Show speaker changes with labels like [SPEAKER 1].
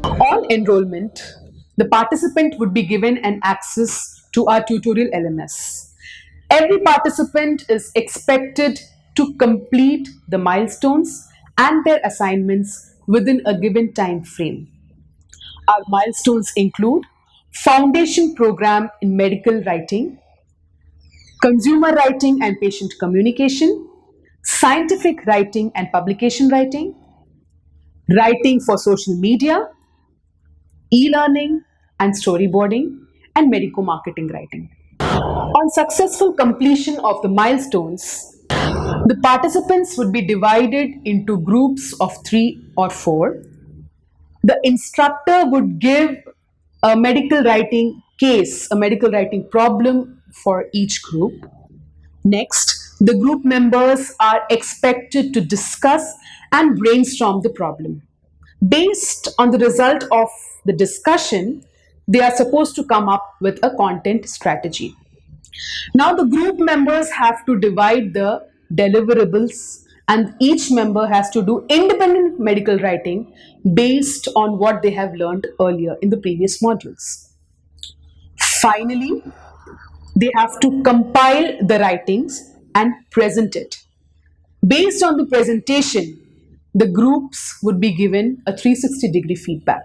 [SPEAKER 1] On enrollment, the participant would be given an access to our tutorial LMS. Every participant is expected to complete the milestones and their assignments within a given time frame. Our milestones include foundation program in medical writing, consumer writing and patient communication, scientific writing and publication writing, writing for social media, e-learning and storyboarding, and medical marketing writing. On successful completion of the milestones, the participants would be divided into groups of 3 or 4. The instructor would give a medical writing case, a medical writing problem for each group. Next, the group members are expected to discuss and brainstorm the problem. Based on the result of the discussion, they are supposed to come up with a content strategy. Now, the group members have to divide the deliverables, and each member has to do independent medical writing based on what they have learned earlier in the previous modules. Finally, they have to compile the writings and present it. Based on the presentation, the groups would be given a 360-degree feedback.